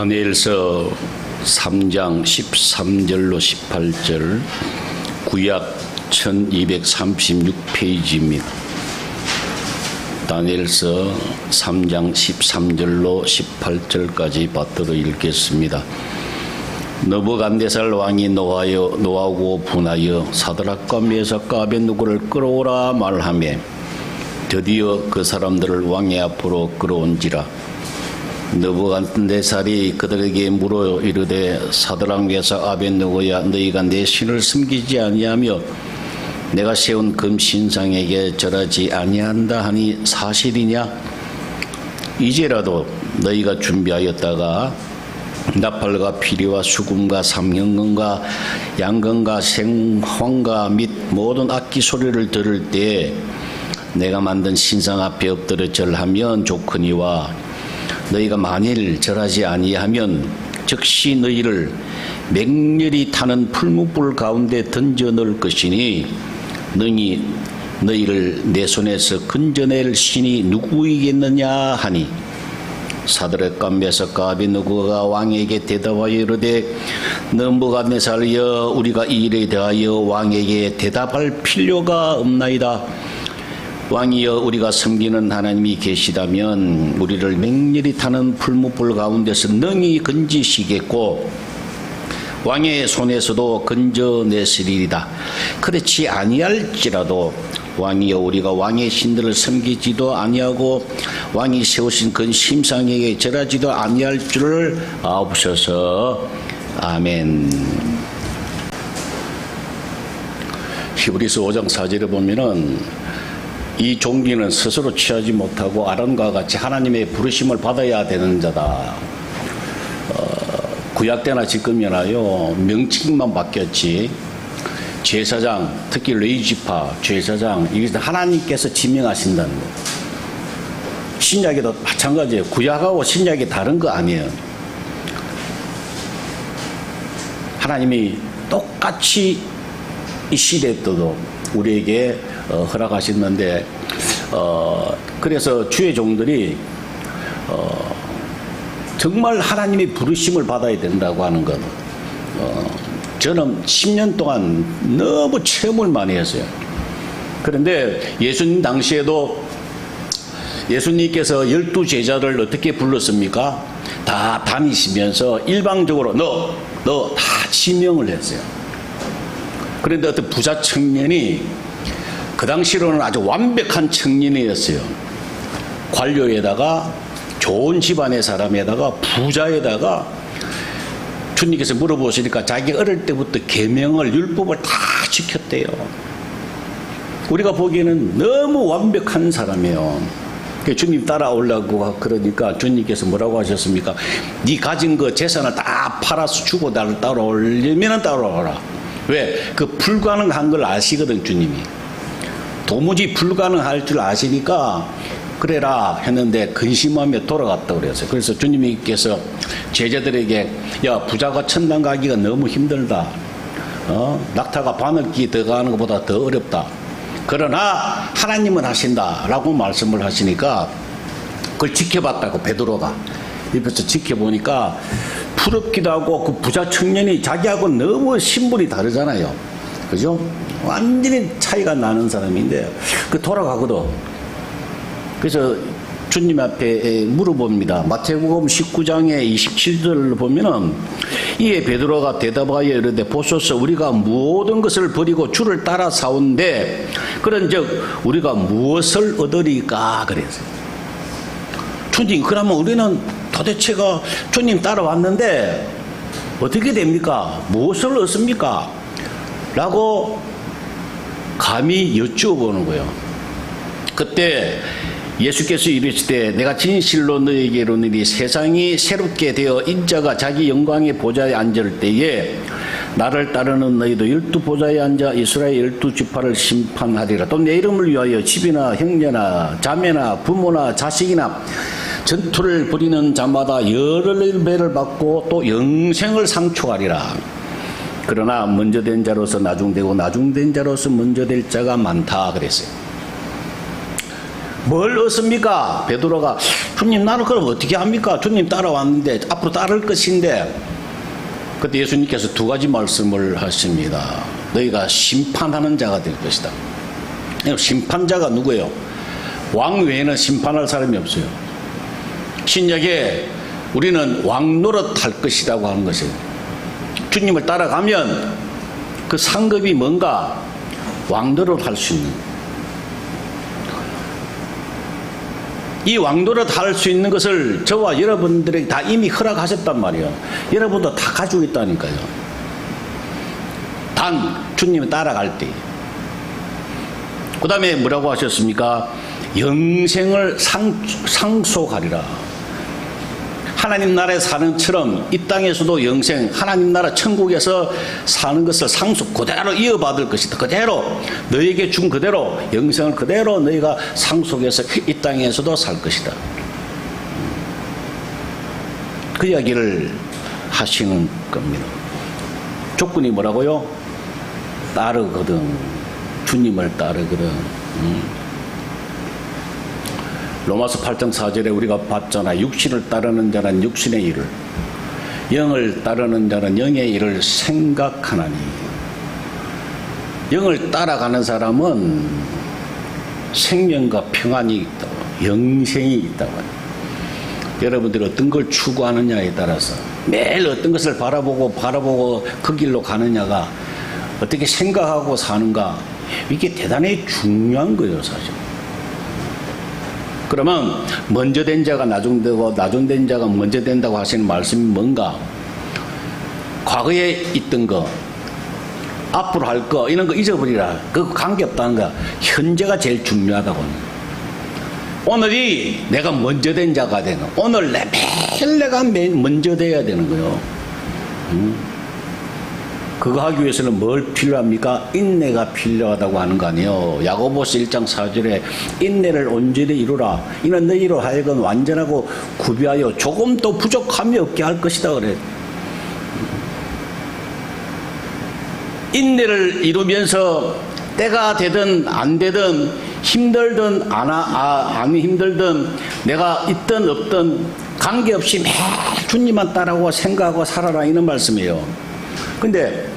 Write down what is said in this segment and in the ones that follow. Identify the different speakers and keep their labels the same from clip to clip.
Speaker 1: 다니엘서 3장 13절로 18절, 구약 1236페이지입니다. 다니엘서 3장 13절로 18절까지 받들어 읽겠습니다. 느부갓네살 왕이 노하고 분하여 사드락과 메삭과 아벳느고를 끌어오라 말하며 드디어 그 사람들을 왕의 앞으로 끌어온지라. 느부갓네살이 그들에게 물어 이르되 사드락 메삭 아벳느고야, 너희가 내 신을 숨기지 아니하며 내가 세운 금신상에게 절하지 아니한다 하니 사실이냐? 이제라도 너희가 준비하였다가 나팔과 피리와 수금과 삼형금과 양금과 생황과 및 모든 악기 소리를 들을 때 내가 만든 신상 앞에 엎드려 절하면 좋거니와, 너희가 만일 절하지 아니하면 즉시 너희를 맹렬히 타는 풀무불 가운데 던져 넣을 것이니 너희를 내 손에서 건져낼 신이 누구이겠느냐 하니, 사드락과 메삭과 아벳느고가 왕에게 대답하여 이르되 느부갓네살여, 우리가 이 일에 대하여 왕에게 대답할 필요가 없나이다. 왕이여, 우리가 섬기는 하나님이 계시다면 우리를 맹렬히 타는 풀무불 가운데서 능히 건지시겠고 왕의 손에서도 건져내시리이다. 그렇지 아니할지라도 왕이여, 우리가 왕의 신들을 섬기지도 아니하고 왕이 세우신 그 심상에게 절하지도 아니할 줄을 아옵소서. 아멘. 히브리서 5장 4절에 보면은 이 종기는 스스로 취하지 못하고 아론과 같이 하나님의 부르심을 받아야 되는 자다. 구약 때나 지금이나요, 명칭만 바뀌었지 제사장, 특히 레위지파 제사장, 이것은 하나님께서 지명하신다는 거예요. 신약에도 마찬가지예요. 구약하고 신약이 다른 거 아니에요. 하나님이 똑같이 이 시대 때도 우리에게 허락하셨는데, 그래서 주의 종들이 정말 하나님의 부르심을 받아야 된다고 하는 것, 저는 10년 동안 너무 체험을 많이 했어요. 그런데 예수님 당시에도 예수님께서 12제자를 어떻게 불렀습니까? 다 다니시면서 일방적으로 너 다 지명을 했어요. 그런데 어떤 부자 청년이, 그 당시로는 아주 완벽한 청년이었어요. 관료에다가 좋은 집안의 사람에다가 부자에다가 주님께서 물어보시니까 자기 어릴 때부터 계명을, 율법을 다 지켰대요. 우리가 보기에는 너무 완벽한 사람이에요. 주님 따라오려고 그러니까 주님께서 뭐라고 하셨습니까? 네 가진 그 재산을 다 팔아서 주고 나를 따라오려면 따라오라. 왜? 그 불가능한 걸 아시거든, 주님이. 도무지 불가능할 줄 아시니까 그래라 했는데 근심하며 돌아갔다고 그랬어요. 그래서 주님께서 제자들에게, 야, 부자가 천당 가기가 너무 힘들다. 낙타가 바늘기 들어가는 것보다 더 어렵다. 그러나 하나님은 하신다 라고 말씀을 하시니까 그걸 지켜봤다고 베드로가 옆에서 지켜보니까 부럽기도 하고, 그 부자 청년이 자기하고 너무 신분이 다르잖아요. 그죠? 완전히 차이가 나는 사람인데 그 돌아가거든. 그래서 주님 앞에 물어봅니다. 마태복음 19장의 27절을 보면은, 이에 베드로가 대답하여 이르되 보소서, 우리가 모든 것을 버리고 주를 따라 사온데 그런즉 우리가 무엇을 얻으리까 그랬어요. 주님, 그러면 우리는 도대체가 주님 따라왔는데 어떻게 됩니까? 무엇을 얻습니까? 라고 감히 여쭈어보는 거예요. 그때 예수께서 이르시되 내가 진실로 너희에게 이르노니 세상이 새롭게 되어 인자가 자기 영광의 보좌에 앉을 때에 나를 따르는 너희도 12보좌에 앉아 이스라엘 12지파를 심판하리라. 또 내 이름을 위하여 집이나 형제나 자매나 부모나 자식이나 전투를 벌이는 자마다 여러 배를 받고 또 영생을 상속하리라. 그러나 먼저 된 자로서 나중되고 나중된 자로서 먼저 될 자가 많다 그랬어요. 뭘 얻습니까? 베드로가 주님 나를 그럼 어떻게 합니까? 주님 따라왔는데 앞으로 따를 것인데. 그때 예수님께서 두 가지 말씀을 하십니다. 너희가 심판하는 자가 될 것이다. 심판자가 누구예요? 왕 외에는 심판할 사람이 없어요. 신약에 우리는 왕 노릇할 것이라고 하는 것이에요. 주님을 따라가면 그 상급이 뭔가? 왕 노릇할 수 있는, 이 왕노릇 할 수 있는 것을 저와 여러분들에게 다 이미 허락하셨단 말이에요. 여러분도 다 가지고 있다니까요. 단 주님을 따라갈 때. 그 다음에 뭐라고 하셨습니까? 영생을 상속하리라. 하나님 나라에 사는 처럼 이 땅에서도 영생, 하나님 나라 천국에서 사는 것을 상속 그대로 이어받을 것이다. 그대로 너에게 준 그대로 영생을 그대로 너희가 상속해서 이 땅에서도 살 것이다. 그 이야기를 하시는 겁니다. 조건이 뭐라고요? 따르거든. 주님을 따르거든. 로마서 8장 4절에 우리가 봤잖아. 육신을 따르는 자는 육신의 일을, 영을 따르는 자는 영의 일을 생각하나니. 영을 따라가는 사람은 생명과 평안이 있다고, 영생이 있다고. 여러분들이 어떤 걸 추구하느냐에 따라서 매일 어떤 것을 바라보고 그 길로 가느냐가, 어떻게 생각하고 사는가, 이게 대단히 중요한 거예요, 사실. 그러면 먼저 된 자가 나중되고 나중된 자가 먼저 된다고 하시는 말씀이 뭔가? 과거에 있던 거, 앞으로 할 거, 이런 거 잊어버리라. 그거 관계없다는 거. 현재가 제일 중요하다고. 오늘이 내가 먼저 된 자가 되는 거. 오늘 매일 내가 먼저 돼야 되는 거요. 그거 하기 위해서는 뭘 필요합니까? 인내가 필요하다고 하는 거 아니에요. 야고보서 1장 4절에 인내를 온전히 이루라. 이는 너희로 하여금 완전하고 구비하여 조금도 부족함이 없게 할 것이다 그래. 인내를 이루면서 때가 되든 안 되든 힘들든 안 힘들든 내가 있든 없든 관계없이 매일 주님만 따라오고 생각하고 살아라, 이런 말씀이에요. 근데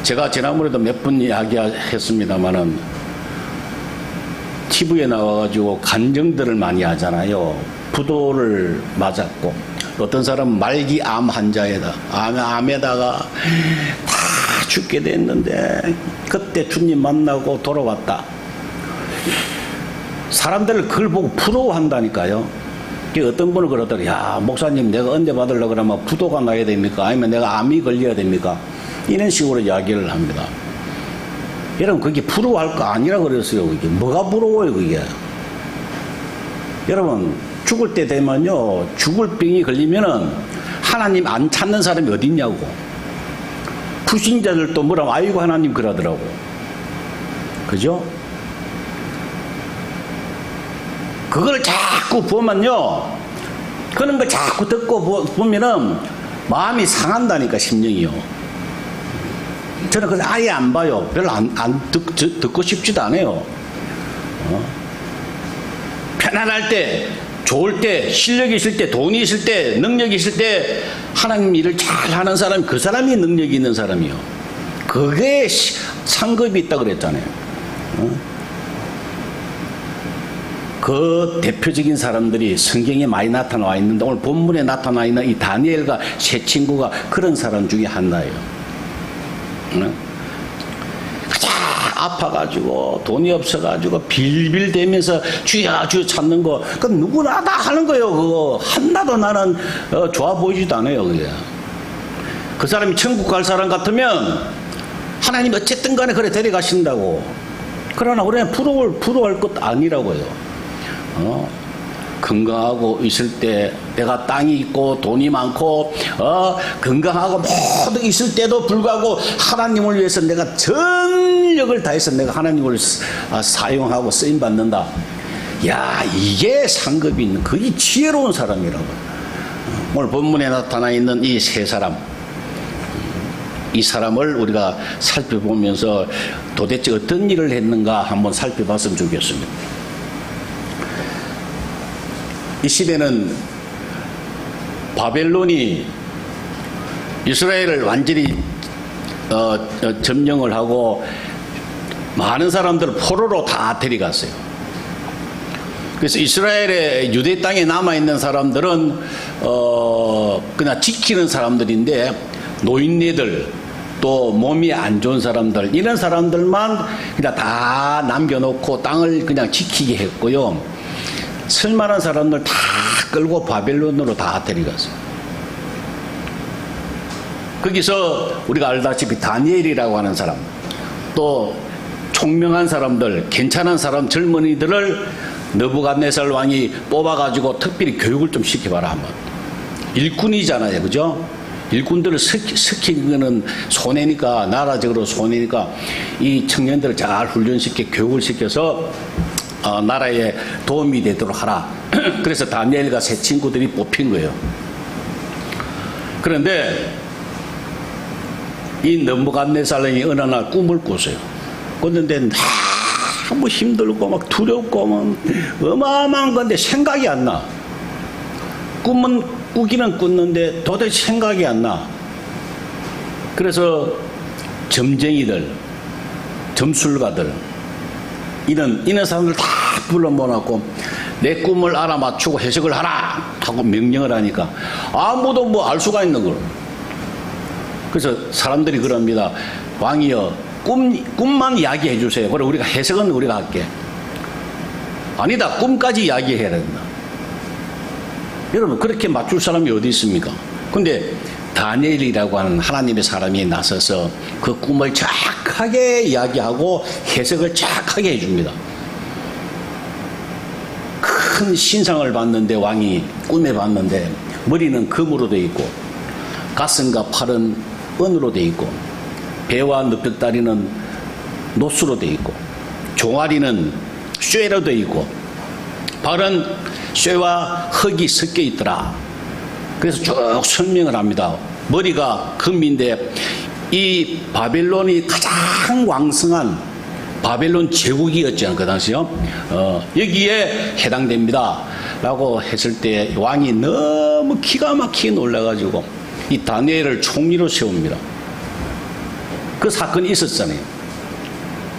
Speaker 1: 제가 지난번에도 몇 번 이야기했습니다마는 TV에 나와가지고 간증들을 많이 하잖아요. 부도를 맞았고, 어떤 사람은 말기 암 환자에다, 암에다가 다 죽게 됐는데 그때 주님 만나고 돌아왔다. 사람들을 그걸 보고 부러워한다니까요. 어떤 분은 그러더라고요. 야, 목사님, 내가 은혜 받으려고 그러면 부도가 나야 됩니까? 아니면 내가 암이 걸려야 됩니까? 이런 식으로 이야기를 합니다. 여러분, 그게 부러워할 거 아니라 그랬어요. 그게 뭐가 부러워요, 그게? 여러분, 죽을 때 되면요, 죽을 병이 걸리면은 하나님 안 찾는 사람이 어디 있냐고. 불신자들도 뭐라고, 아이고 하나님 그러더라고. 그죠? 그걸 자꾸 보면요, 그런 걸 자꾸 듣고 보면은 마음이 상한다니까, 심령이요. 저는 그걸 아예 안 봐요. 별로 듣고 싶지도 않아요. 편안할 때, 좋을 때, 실력이 있을 때, 돈이 있을 때, 능력이 있을 때 하나님 일을 잘 하는 사람이, 그 사람이 능력이 있는 사람이요. 그게 상급이 있다 그랬잖아요. 그 대표적인 사람들이 성경에 많이 나타나 있는데, 오늘 본문에 나타나 있는 이 다니엘과 세 친구가 그런 사람 중에 하나예요. 가장 아파가지고 돈이 없어가지고 빌빌대면서 주야 주야 찾는 거, 그 누구나 다 하는 거예요. 그거 하나도 나는 좋아 보이지도 않아요. 그게. 그 사람이 천국 갈 사람 같으면 하나님 어쨌든 간에 그래 데려가신다고. 그러나 우리는 부러워할 것 아니라고요. 건강하고 있을 때, 내가 땅이 있고 돈이 많고 건강하고 모두 있을 때도 불구하고 하나님을 위해서 내가 전력을 다해서 내가 하나님을 사용하고 쓰임받는다. 야, 이게 상급이 있는, 그게 지혜로운 사람이라고. 오늘 본문에 나타나 있는 이 세 사람, 이 사람을 우리가 살펴보면서 도대체 어떤 일을 했는가 한번 살펴봤으면 좋겠습니다. 이 시대는 바벨론이 이스라엘을 완전히 점령을 하고 많은 사람들을 포로로 다 데려갔어요. 그래서 이스라엘의 유대 땅에 남아있는 사람들은 그냥 지키는 사람들인데 노인네들 또 몸이 안 좋은 사람들 이런 사람들만 그냥 다 남겨놓고 땅을 그냥 지키게 했고요. 쓸만한 사람들 다 끌고 바벨론으로 다 데려갔어요. 거기서 우리가 알다시피 다니엘이라고 하는 사람 또 총명한 사람들 괜찮은 사람 젊은이들을 느부갓네살 왕이 뽑아가지고 특별히 교육을 좀 시켜봐라 한번. 일꾼이잖아요, 그죠? 일꾼들을 시키는 손해니까 나라적으로 손해니까 이 청년들을 잘 훈련시켜 교육을 시켜서 나라에 도움이 되도록 하라. 그래서 다니엘과 세 친구들이 뽑힌 거예요. 그런데 이 느부갓네살이 어느 날 꿈을 꿨어요. 꿨는데 너무 힘들고 막 두렵고 막 어마어마한 건데 생각이 안 나. 꿈은 꾸기는 꿨는데 도대체 생각이 안 나. 그래서 점쟁이들, 점술가들 이런 사람들 다 불러 모아놓고 내 꿈을 알아맞추고 해석을 하라 하고 명령을 하니까 아무도 뭐 알 수가 있는 걸. 그래서 사람들이 그럽니다. 왕이여 꿈만 이야기해 주세요. 그래 우리가 해석은 우리가 할게. 아니다, 꿈까지 이야기해야 된다. 여러분 그렇게 맞출 사람이 어디 있습니까? 근데 다니엘이라고 하는 하나님의 사람이 나서서 그 꿈을 정확하게 이야기하고 해석을 정확하게 해줍니다. 큰 신상을 봤는데 왕이 꿈에 봤는데 머리는 금으로 되어 있고 가슴과 팔은 은으로 되어 있고 배와 늑벽다리는 노수로 되어 있고 종아리는 쇠로 되어 있고 발은 쇠와 흙이 섞여 있더라. 그래서 쭉 설명을 합니다. 머리가 금인데 이 바벨론이 가장 왕성한 바벨론 제국이었잖아요, 그 당시요. 여기에 해당됩니다 라고 했을 때 왕이 너무 기가 막히게 놀라가지고 이 다니엘을 총리로 세웁니다. 그 사건이 있었잖아요.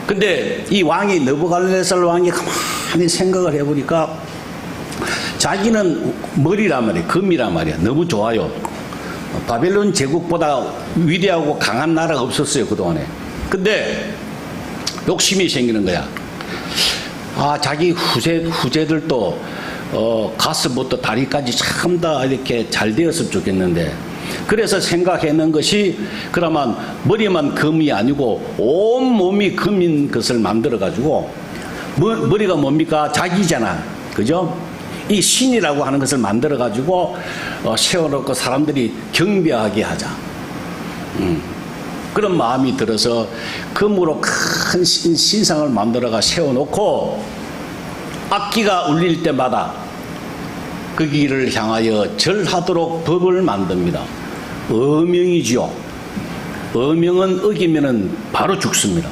Speaker 1: 근데 이 왕이 느부갓네살 왕이 가만히 생각을 해보니까 자기는 머리란 말이야, 금이란 말이야. 너무 좋아요. 바벨론 제국보다 위대하고 강한 나라가 없었어요, 그동안에. 근데 욕심이 생기는 거야. 자기 후제들도 가슴부터 다리까지 참 다 이렇게 잘 되었으면 좋겠는데 그래서 생각해낸 것이 그러면 머리만 금이 아니고 온 몸이 금인 것을 만들어 가지고 머리가 뭡니까? 자기잖아, 그죠? 이 신이라고 하는 것을 만들어 가지고 세워놓고 사람들이 경배하게 하자. 그런 마음이 들어서 금으로 큰 신상을 만들어가 세워놓고 악기가 울릴 때마다 거기를 향하여 절하도록 법을 만듭니다. 어명이지요. 어명은 어기면은 바로 죽습니다.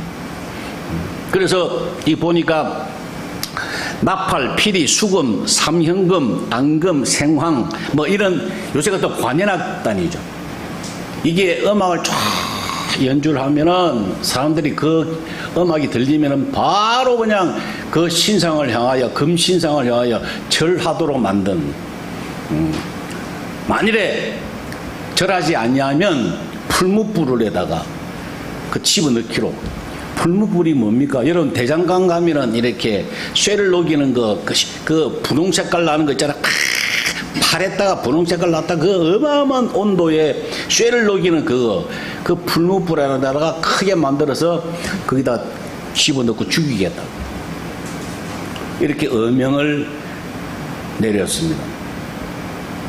Speaker 1: 그래서 이 보니까 나팔, 피리, 수금, 삼현금, 안금, 생황 뭐 이런 요새 같은 관현악단이죠. 이게 음악을 쫙 연주를 하면은 사람들이 그 음악이 들리면은 바로 그냥 그 신상을 향하여 금신상을 향하여 절하도록 만든 만일에 절하지 아니하면 풀무불에다가 그 집어넣기로. 풀무불이 뭡니까? 여러분 대장간 가면은 이렇게 쇠를 녹이는 그 분홍 색깔 나는 거 있잖아. 팔에다가 분홍 색깔 났다 그 어마어마한 온도에 쇠를 녹이는 그 풀무불에다가 크게 만들어서 거기다 집어넣고 죽이겠다. 이렇게 어명을 내렸습니다.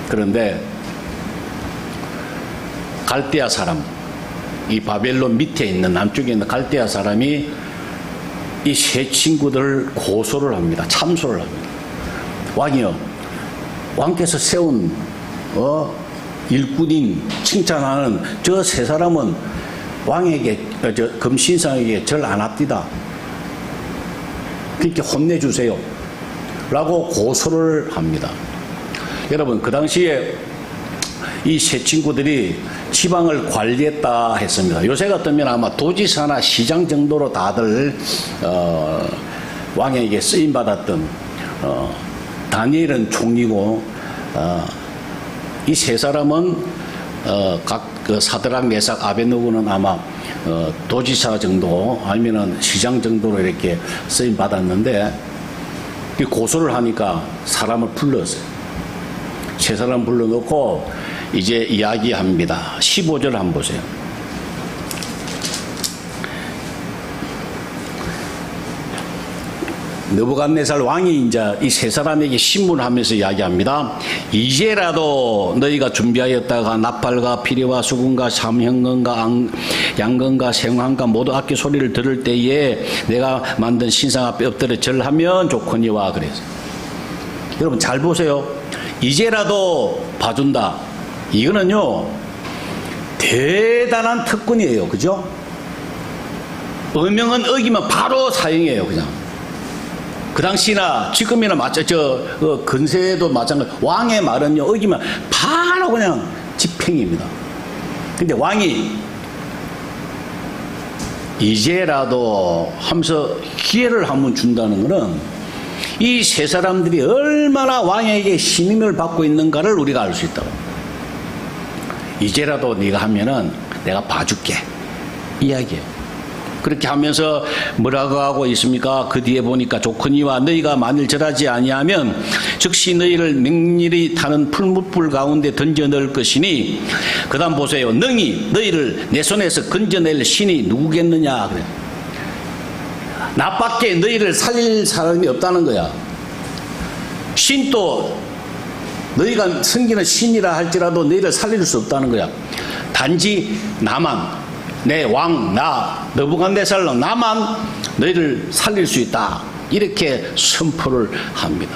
Speaker 1: 그런데 갈대아 사람, 이 바벨론 밑에 있는 남쪽에 있는 갈대아 사람이 이 세 친구들을 고소를 합니다. 참소를 합니다. 왕이여, 왕께서 세운 일꾼인 칭찬하는 저 세 사람은 왕에게 금신상에게 절 안 합디다. 그렇게 혼내주세요 라고 고소를 합니다. 여러분, 그 당시에 이 세 친구들이 지방을 관리했다 했습니다. 요새 같으면 아마 도지사나 시장 정도로 다들 왕에게 쓰임 받았던 다니엘은 총리고 이 세 사람은 각 그 사드락 메삭 아벤노고는 아마 도지사 정도 아니면은 시장 정도로 이렇게 쓰임 받았는데 고소를 하니까 사람을 불렀어요. 세 사람 불러놓고 이제 이야기합니다. 15절 한번 보세요. 느부갓네살 왕이 이제 이 세 사람에게 신문하면서 이야기합니다. 이제라도 너희가 준비하였다가 나팔과 피리와 수금과 삼형건과 양건과 생황과 모두 악기 소리를 들을 때에 내가 만든 신상 앞에 엎드려 절하면 좋거니와 그래서 여러분 잘 보세요. 이제라도 봐준다. 이거는요 대단한 특권이에요. 그죠? 어명은 어기면 바로 사형이에요. 그냥. 그 당시나 지금이나 근세에도 마찬가지. 왕의 말은요, 어기면 바로 그냥 집행입니다. 근데 왕이 이제라도 하면서 기회를 한번 준다는 것은 이 세 사람들이 얼마나 왕에게 신임을 받고 있는가를 우리가 알 수 있다고. 이제라도 네가 하면은 내가 봐줄게. 이야기예요. 그렇게 하면서 뭐라고 하고 있습니까? 그 뒤에 보니까 좋거니와 너희가 만일 절하지 아니하면 즉시 너희를 맹렬히 타는 풀무불 가운데 던져 넣을 것이니 그 다음 보세요. 능히 너희를 내 손에서 건져낼 신이 누구겠느냐 그래. 나밖에 너희를 살릴 사람이 없다는 거야. 신도 너희가 섬기는 신이라 할지라도 너희를 살릴 수 없다는 거야. 단지 나만 내 왕, 나, 느부갓네살 나만 너희를 살릴 수 있다. 이렇게 선포를 합니다.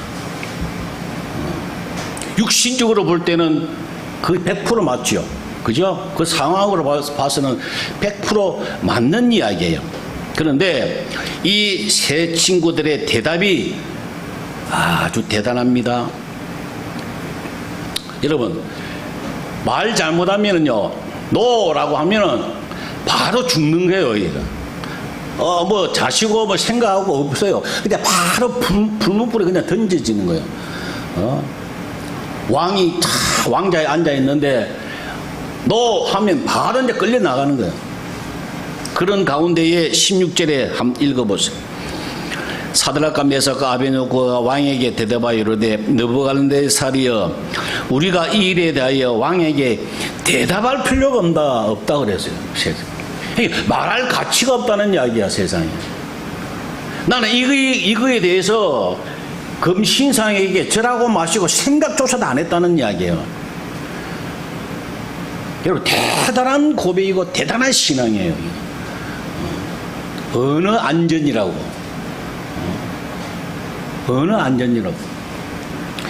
Speaker 1: 육신적으로 볼 때는 거의 100% 맞죠. 그죠? 그 상황으로 봐서는 100% 맞는 이야기예요. 그런데 이 세 친구들의 대답이 아주 대단합니다. 여러분, 말 잘못하면은요, 노라고 하면은 바로 죽는 거예요, 얘가. 뭐, 자시고, 뭐, 생각하고 없어요. 근데 바로 불문불에 그냥 던져지는 거예요. 왕이 왕자에 앉아있는데, 너 하면 바로 이제 끌려 나가는 거예요. 그런 가운데에 16절에 한번 읽어보세요. 사드락과 메삭과 아벤노고가 왕에게 대답하여 이르되 느부갓네살이여 우리가 이 일에 대하여 왕에게 대답할 필요가 없다 그랬어요. 말할 가치가 없다는 이야기야, 세상에. 나는 이거에 대해서 금신상에게 절하고 마시고 생각조차도 안 했다는 이야기예요. 여러분, 대단한 고백이고 대단한 신앙이에요. 어느 안전이라고. 어느 안전이라고.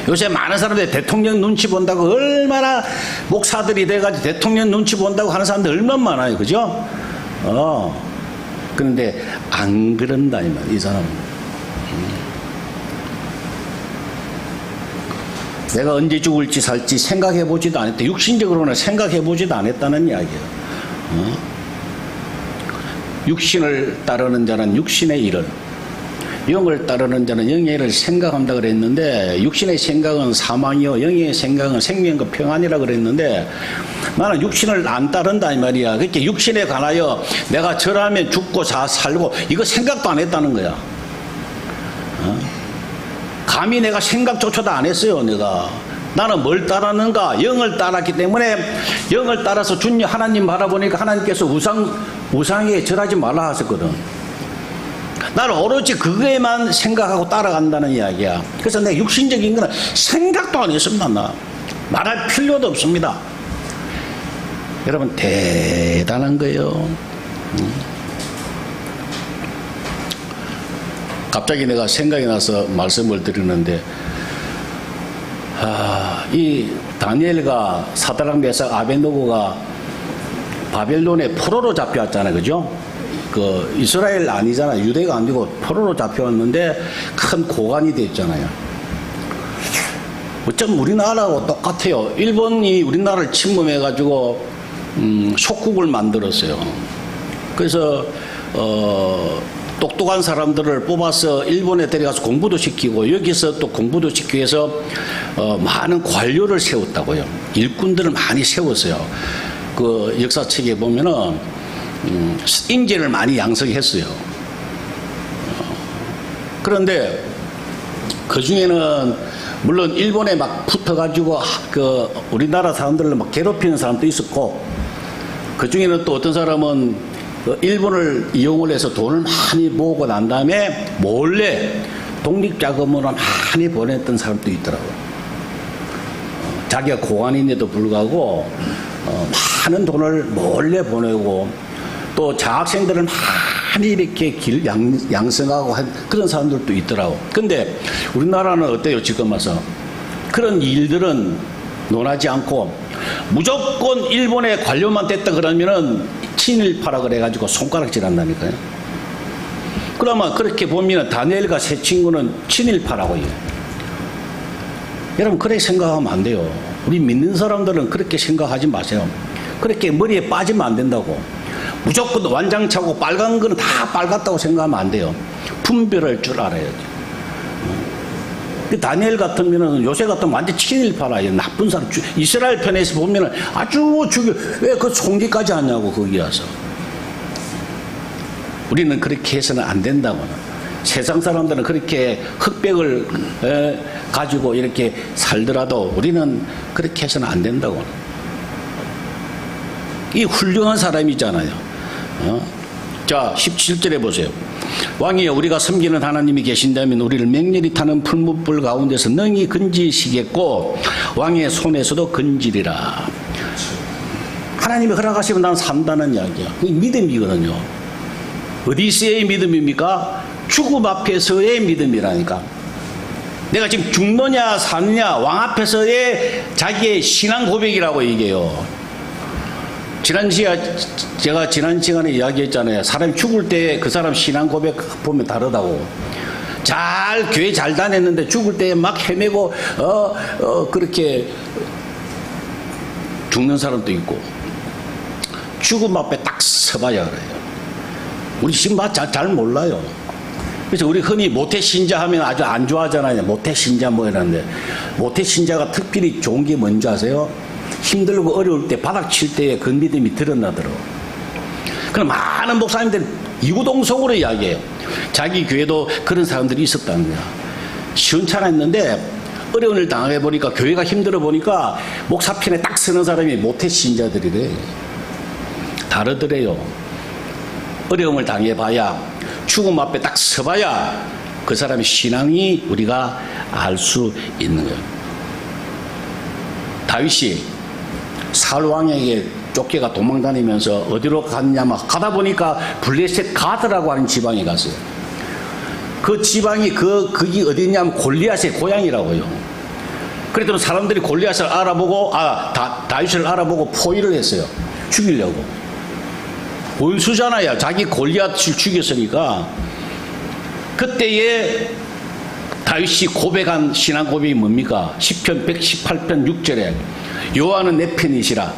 Speaker 1: 요새 많은 사람들이 대통령 눈치 본다고 얼마나 목사들이 돼가지고 대통령 눈치 본다고 하는 사람들 얼마나 많아요. 그죠? 그런데 안 그런다, 이 사람은. 내가 언제 죽을지 살지 생각해보지도 않았다. 육신적으로는 생각해보지도 않았다는 이야기예요. 육신을 따르는 자는 육신의 일을, 영을 따르는 자는 영의 일을 생각한다 그랬는데, 육신의 생각은 사망이요 영의 생각은 생명과 평안이라 그랬는데, 나는 육신을 안 따른다 이 말이야. 그렇게 육신에 관하여 내가 절하면 죽고 살고 이거 생각도 안 했다는 거야. 감히 내가 생각조차도 안 했어요. 내가 나는 뭘 따랐는가? 영을 따랐기 때문에 영을 따라서 주님 하나님 바라보니까 하나님께서 우상에 절하지 말라 하셨거든. 나는 오로지 그거에만 생각하고 따라간다는 이야기야. 그래서 내 육신적인 거는 생각도 안 했습니다. 나 말할 필요도 없습니다. 여러분, 대단한 거예요. 갑자기 내가 생각이 나서 말씀을 드리는데, 이 다니엘과 사드락 메삭 아벤노고가 바벨론에 포로로 잡혀왔잖아요. 그죠? 그 이스라엘 아니잖아요. 유대가 아니고 포로로 잡혀왔는데 큰 고관이 됐잖아요. 어쩜 우리나라하고 똑같아요. 일본이 우리나라를 침범해가지고 속국을 만들었어요. 그래서 똑똑한 사람들을 뽑아서 일본에 데려가서 공부도 시키고 여기서 또 공부도 시키기 위해서 많은 관료를 세웠다고요. 일꾼들을 많이 세웠어요. 그 역사책에 보면은 인재를 많이 양성했어요. 그런데 그 중에는 물론 일본에 막 붙어가지고 그 우리나라 사람들을 막 괴롭히는 사람도 있었고, 그 중에는 또 어떤 사람은 그 일본을 이용을 해서 돈을 많이 모으고 난 다음에 몰래 독립자금으로 많이 보냈던 사람도 있더라고요. 자기가 고관인데도 불구하고 많은 돈을 몰래 보내고 또 자학생들을 많이 이렇게 양성하고 한 그런 사람들도 있더라고. 근데 우리나라는 어때요? 지금 와서 그런 일들은 논하지 않고 무조건 일본의 관료만 됐다 그러면은 친일파라 그래가지고 손가락질 한다니까요. 그러면 그렇게 보면 다니엘과 세 친구는 친일파라고 해요. 여러분 그렇게 생각하면 안 돼요. 우리 믿는 사람들은 그렇게 생각하지 마세요. 그렇게 머리에 빠지면 안 된다고. 무조건 완장차고 빨간 거는 다 빨갛다고 생각하면 안 돼요. 분별할 줄 알아야죠. 다니엘 같으면은 요새 같으면 완전 친일파라요. 나쁜 사람. 이스라엘 편에서 보면은 아주 왜 그 총기까지 하냐고 거기 와서. 우리는 그렇게 해서는 안 된다고. 세상 사람들은 그렇게 흑백을 가지고 이렇게 살더라도 우리는 그렇게 해서는 안 된다고. 이 훌륭한 사람이잖아요. 자, 17절에 보세요. 왕이여, 우리가 섬기는 하나님이 계신다면 우리를 맹렬히 타는 풀무불 가운데서 능히 건지시겠고 왕의 손에서도 건지리라. 하나님이 허락하시면 난 산다는 이야기야. 그게 믿음이거든요. 어디서의 믿음입니까? 죽음 앞에서의 믿음이라니까. 내가 지금 죽느냐 사느냐 왕 앞에서의 자기의 신앙 고백이라고 얘기해요. 제가 지난 시간에 이야기했잖아요. 사람이 죽을 때 그 사람 신앙 고백 보면 다르다고. 교회 잘 다녔는데 죽을 때 막 헤매고, 그렇게 죽는 사람도 있고. 죽음 앞에 딱 서봐야 그래요. 우리 지금 잘 몰라요. 그래서 우리 흔히 모태신자 하면 아주 안 좋아하잖아요. 모태신자 뭐 이러는데. 모태신자가 특별히 좋은 게 뭔지 아세요? 힘들고 어려울 때 바닥 칠 때에 그 믿음이 드러나더라고. 그럼 많은 목사님들 이구동성으로 이야기해요. 자기 교회도 그런 사람들이 있었다는 거야. 시원찮았는데 어려운 일 당해 보니까 교회가 힘들어 보니까 목사편에 딱 서는 사람이 모태 신자들이래. 다르더래요. 어려움을 당해봐야 죽음 앞에 딱 서봐야 그 사람의 신앙이 우리가 알 수 있는 거예요. 다윗이 사울 왕에게 쫓겨가 도망다니면서 어디로 갔냐면 가다 보니까 블레셋 가드라고 하는 지방에 갔어요. 그 지방이 그게 어디냐면 골리앗의 고향이라고요. 그랬더니 사람들이 골리앗을 알아보고 다윗을 알아보고 포위를 했어요. 죽이려고. 원수잖아요. 자기 골리앗을 죽였으니까. 그때에 다윗이 고백한 신앙 고백이 뭡니까? 시편 118편 6절에 여호와는 내 편이시라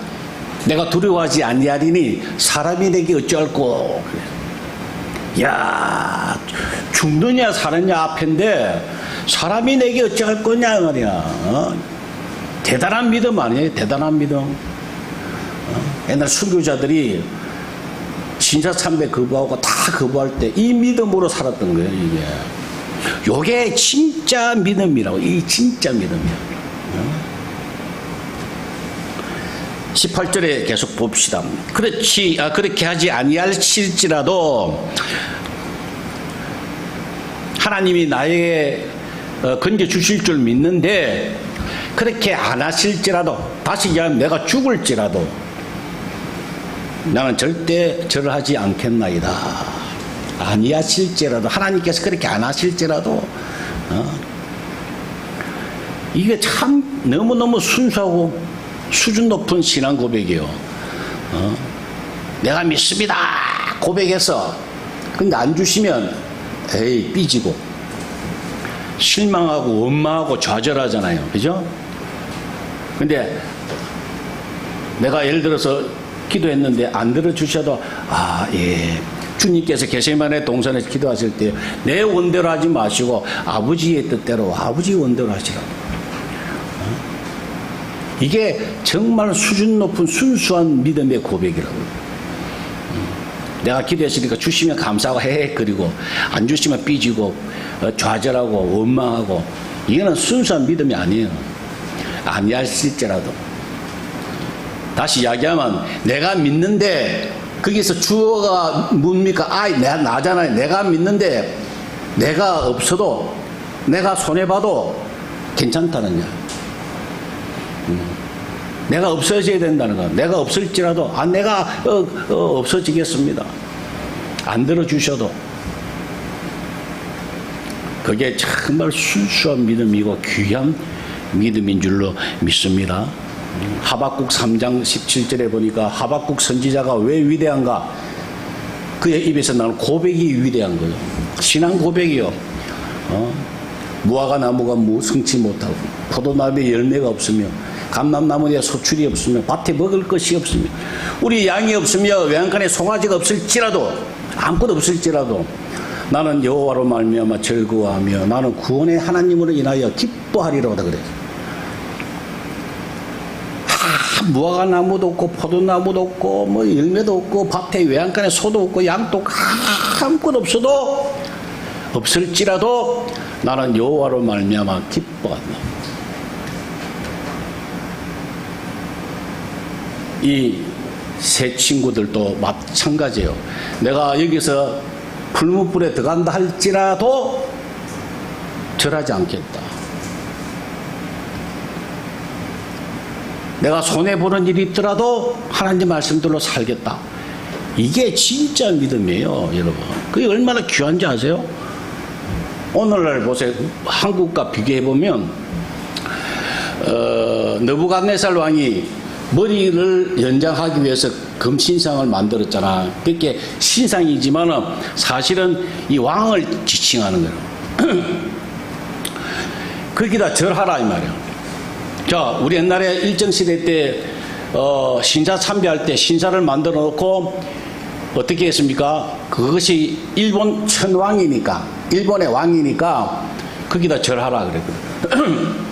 Speaker 1: 내가 두려워하지 아니하리니 사람이 내게 어찌할꼬. 야, 죽느냐 사느냐 앞인데 사람이 내게 어찌할 거냐 말이야. 대단한 믿음 아니에요? 대단한 믿음. 옛날 순교자들이 신사 참배 거부하고 다 거부할 때 이 믿음으로 살았던 거예요. 이게 요게 진짜 믿음이라고. 이 진짜 믿음이야. 18절에 계속 봅시다. 그렇게 하지 아니할지라도 하나님이 나에게 건져 주실 줄 믿는데 그렇게 안 하실지라도, 다시 얘기하면 내가 죽을지라도 나는 절대 절을 하지 않겠나이다. 아니하실지라도, 하나님께서 그렇게 안 하실지라도 이게 참 너무너무 순수하고 수준 높은 신앙 고백이에요. 내가 믿습니다 고백해서 근데 안 주시면 에이 삐지고 실망하고 원망하고 좌절하잖아요. 그죠? 근데 내가 예를 들어서 기도했는데 안 들어주셔도 예. 주님께서 게세마네 동산에서 기도하실 때 내 원대로 하지 마시고 아버지의 뜻대로 아버지 원대로 하시라고. 이게 정말 수준 높은 순수한 믿음의 고백이라고. 내가 기도했으니까 주시면 감사하고 헤헤거리고 안 주시면 삐지고 좌절하고 원망하고 이거는 순수한 믿음이 아니에요. 아니할지라도. 다시 이야기하면 내가 믿는데 거기서 주어가 뭡니까? 나잖아요. 내가 믿는데 내가 없어도 내가 손해봐도 괜찮다는 야. 내가 없어져야 된다는 거. 내가 없을지라도 내가 없어지겠습니다. 안 들어주셔도. 그게 정말 순수한 믿음이고 귀한 믿음인 줄로 믿습니다. 하박국 3장 17절에 보니까 하박국 선지자가 왜 위대한가? 그의 입에서 나는 고백이 위대한 거예요. 신앙 고백이요. 무화과 나무가 성치 못하고 포도나무에 열매가 없으며 감람나무에 소출이 없으며 밭에 먹을 것이 없으며 우리 양이 없으며 외양간에 송아지가 없을지라도 아무것도 없을지라도 나는 여호와로 말미암아 즐거워하며 나는 구원의 하나님으로 인하여 기뻐하리라고 그래요. 무화과 나무도 없고 포도나무도 없고 뭐 열매도 없고 밭에 외양간에 소도 없고 양도 없고 아무것도 없어도 없을지라도 나는 여호와로 말미암아 기뻐한다. 이 세 친구들도 마찬가지예요. 내가 여기서 풀무불에 들어간다 할지라도 절하지 않겠다. 내가 손해보는 일이 있더라도 하나님 말씀대로 살겠다. 이게 진짜 믿음이에요, 여러분. 그게 얼마나 귀한지 아세요? 오늘날 보세요. 한국과 비교해보면 느부갓네살 왕이 머리를 연장하기 위해서 금신상을 만들었잖아. 그게 신상이지만 사실은 이 왕을 지칭하는 거예요. 거기다 절하라 이 말이에요. 자, 우리 옛날에 일정시대 때 신사 참배할 때 신사를 만들어 놓고 어떻게 했습니까? 그것이 일본 천왕이니까 일본의 왕이니까 거기다 절하라 그랬거든.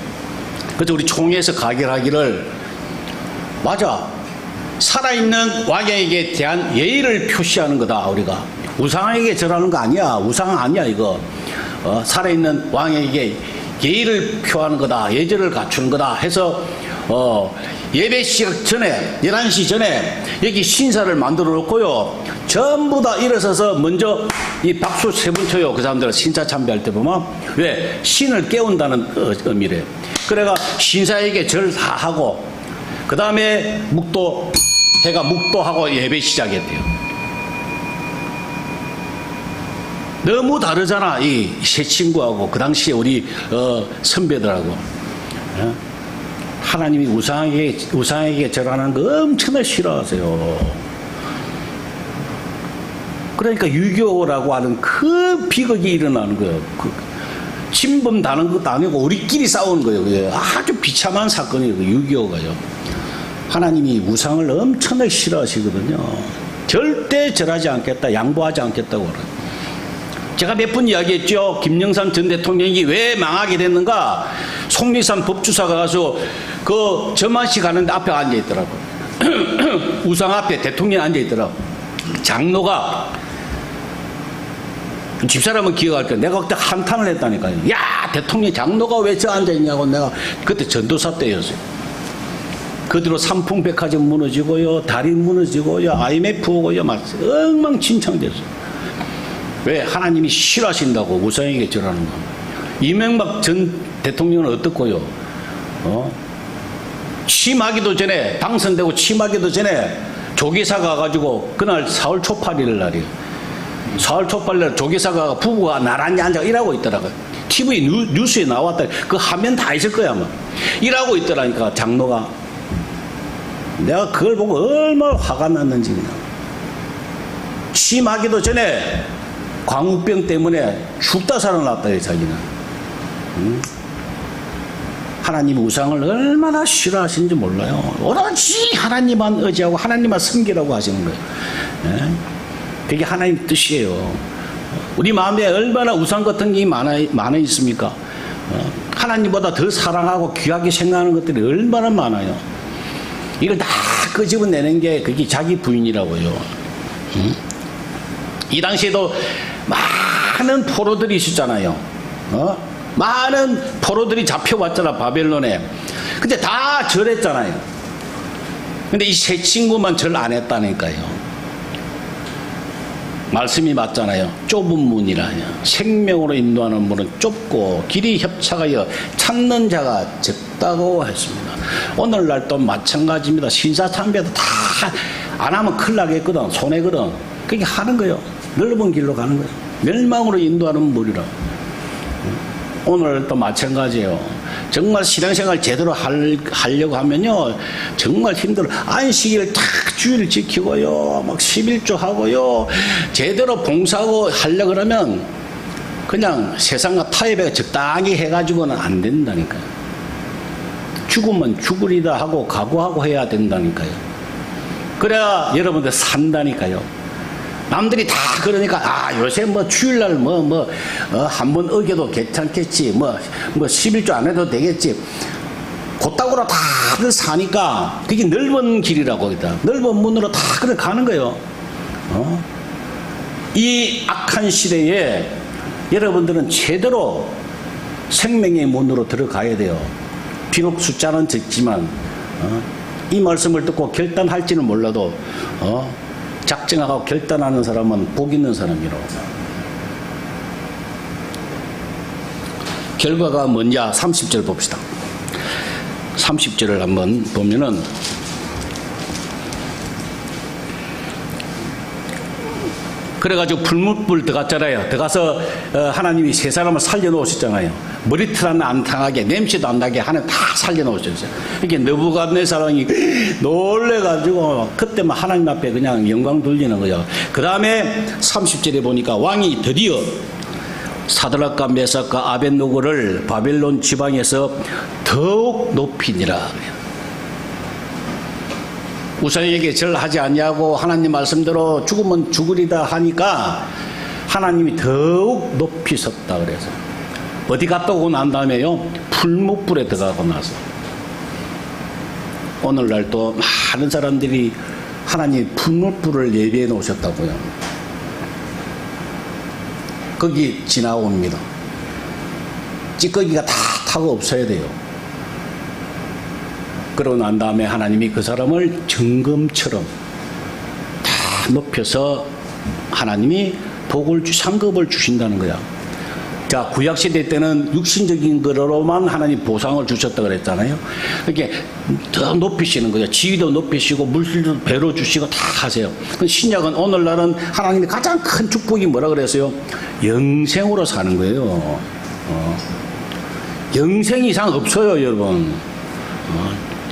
Speaker 1: 그래서 우리 총회에서 가결하기를 맞아. 살아있는 왕에게 대한 예의를 표시하는 거다. 우리가 우상에게 절하는 거 아니야. 우상 아니야 이거. 살아있는 왕에게 예의를 표하는 거다. 예절을 갖추는 거다 해서 예배 시작 전에 11시 전에 여기 신사를 만들어 놓고요. 전부 다 일어서서 먼저 이 박수 세 번 쳐요. 그 사람들 신사 참배할 때 보면 왜? 신을 깨운다는 의미래. 그래가 신사에게 절 다 하고 그 다음에 해가 묵도하고 예배 시작했대요. 너무 다르잖아. 이 세 친구하고 그 당시에 우리 선배들하고. 하나님이 우상에게 절하는 거 엄청나게 싫어하세요. 그러니까 유교라고 하는 그 비극이 일어나는 거예요. 침범 다는 것도 아니고 우리끼리 싸우는 거예요. 아주 비참한 사건이에요. 유교가요. 하나님이 우상을 엄청나게 싫어하시거든요. 절대 절하지 않겠다, 양보하지 않겠다고 그래요. 제가 몇 번 이야기했죠. 김영삼 전 대통령이 왜 망하게 됐는가? 속리산 법주사가 가서 그 점안시 가는데 앞에 앉아있더라고. 우상 앞에 대통령이 앉아있더라고. 장로가 집사람은 기억할 거야. 내가 그때 한탄을 했다니까요. 야, 대통령 장로가 왜 저 앉아있냐고. 내가 그때 전도사 때였어요. 그 뒤로 삼풍백화점 무너지고요, 달인 무너지고요, IMF 오고요, 막 엉망진창됐어요. 왜? 하나님이 싫어하신다고 우상에게 절하는 거. 이명박 전 대통령은 어떻고요? 취임하기도 전에, 당선되고 취임하기도 전에 조계사가 가가지고 그날 4월 초 8일 날이에요. 4월 초 8일 조계사가 부부가 나란히 앉아 일하고 있더라고요. TV 뉴스에 나왔다. 그 화면 다 있을 거야 아마. 일하고 있더라니까 장로가. 내가 그걸 보고 얼마나 화가 났는지 그냥. 취임하기도 전에 광우병 때문에 죽다 살아났다 자기는. 하나님 우상을 얼마나 싫어하시는지 몰라요. 오로지 하나님만 의지하고 하나님만 섬기라고 하시는 거예요. 예? 그게 하나님 뜻이에요. 우리 마음에 얼마나 우상 같은 게 많아 있습니까? 하나님보다 더 사랑하고 귀하게 생각하는 것들이 얼마나 많아요. 이걸 다 끄집어내는 게 그게 자기 부인이라고요. 이 당시에도 많은 포로들이 있었잖아요. 많은 포로들이 잡혀왔잖아, 바벨론에. 근데 다 절했잖아요. 근데 이 세 친구만 절 안 했다니까요. 말씀이 맞잖아요. 좁은 문이라. 생명으로 인도하는 문은 좁고 길이 협착하여 찾는 자가 적다고 했습니다. 오늘날 또 마찬가지입니다. 신사참배도 다 안 하면 큰일 나겠거든. 손해거든. 그게 하는 거예요. 넓은 길로 가는 거예요. 멸망으로 인도하는 문이라. 오늘 또 마찬가지예요. 정말 신앙생활 제대로 하려고 하면요, 정말 힘들어. 안식일 탁 주일 지키고요, 막 11조 하고요, 제대로 봉사하고 하려고 그러면 그냥 세상과 타협에 적당히 해가지고는 안 된다니까요. 죽으면 죽으리다 하고 각오하고 해야 된다니까요. 그래야 여러분들 산다니까요. 남들이 다 그러니까 요새 뭐 주일날 한 번 어겨도 괜찮겠지, 11조 안 해도 되겠지, 곧다구로 다들 사니까 그게 넓은 길이라고 하겠다. 넓은 문으로 다 그래 가는 거예요. 이 악한 시대에 여러분들은 제대로 생명의 문으로 들어가야 돼요. 비록 숫자는 적지만 이 말씀을 듣고 결단할지는 몰라도 작정하고 결단하는 사람은 복 있는 사람이라고. 결과가 뭐냐? 30절 봅시다. 30절을 한번 보면은 그래가지고 불문불 들어갔잖아요. 들어가서 하나님이 세 사람을 살려놓으셨잖아요. 머리털 하나 안 상하게, 냄새도 안 나게 하나 다 살려놓으셨어요. 이렇게 느부갓네살이 놀래가지고 그때만 하나님 앞에 그냥 영광 돌리는 거예요. 그 다음에 30절에 보니까 왕이 드디어 사드락과 메삭과 아벳노고를 바벨론 지방에서 더욱 높이니라. 우상에게 절하지 아니하고 하나님 말씀대로 죽으면 죽으리다 하니까 하나님이 더욱 높이 섰다 그래서 어디 갔다 오고 난 다음에요, 풀무불에 들어가고 나서 오늘날 또 많은 사람들이 하나님 풀무불을 예비해 놓으셨다고요. 거기 지나옵니다. 찌꺼기가 다 타고 없어야 돼요. 그러고 난 다음에 하나님이 그 사람을 정금처럼 다 높여서 하나님이 상급을 주신다는 거야. 자, 구약시대 때는 육신적인 거로만 하나님 보상을 주셨다 그랬잖아요. 이렇게 더 높이시는 거예요. 지위도 높이시고 물질도 배로 주시고 다 하세요. 신약은 오늘날은 하나님의 가장 큰 축복이 뭐라 그랬어요? 영생으로 사는 거예요. 영생 이상 없어요, 여러분.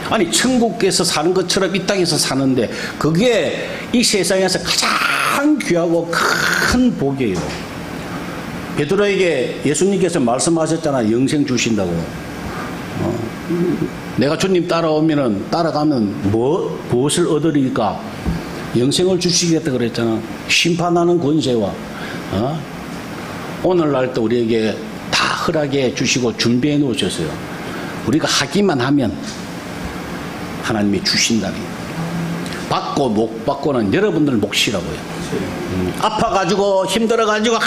Speaker 1: 아니, 천국에서 사는 것처럼 이 땅에서 사는데 그게 이 세상에서 가장 귀하고 큰 복이에요. 베드로에게 예수님께서 말씀하셨잖아. 영생 주신다고. 내가 주님 따라가면 무엇을 얻으리까? 영생을 주시겠다 그랬잖아. 심판하는 권세와 오늘날 또 우리에게 다 허락해 주시고 준비해 놓으셨어요. 우리가 하기만 하면 하나님이 주신다니. 받고 못 받고는 여러분들 몫이라고요. 아파가지고 힘들어가지고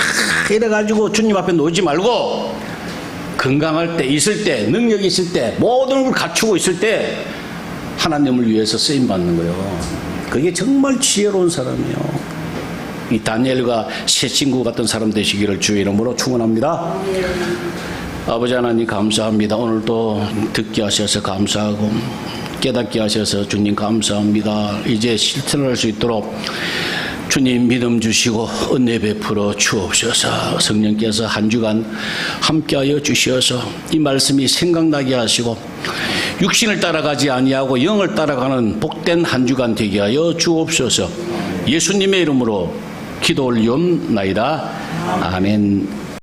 Speaker 1: 이래가지고 주님 앞에 놓지 말고 건강할 때, 있을 때, 능력이 있을 때, 모든 걸 갖추고 있을 때 하나님을 위해서 쓰임받는 거예요. 그게 정말 지혜로운 사람이에요. 이 다니엘과 새 친구 같은 사람 되시기를 주의 이름으로 축원합니다. 아버지 하나님 감사합니다. 오늘도 듣게 하셔서 감사하고 깨닫게 하셔서 주님 감사합니다. 이제 실천할 수 있도록 주님 믿음 주시고 은혜 베풀어 주옵소서. 성령께서 한 주간 함께하여 주셔서 이 말씀이 생각나게 하시고 육신을 따라가지 아니하고 영을 따라가는 복된 한 주간 되게 하여 주옵소서. 예수님의 이름으로 기도 올리옵나이다. 아멘.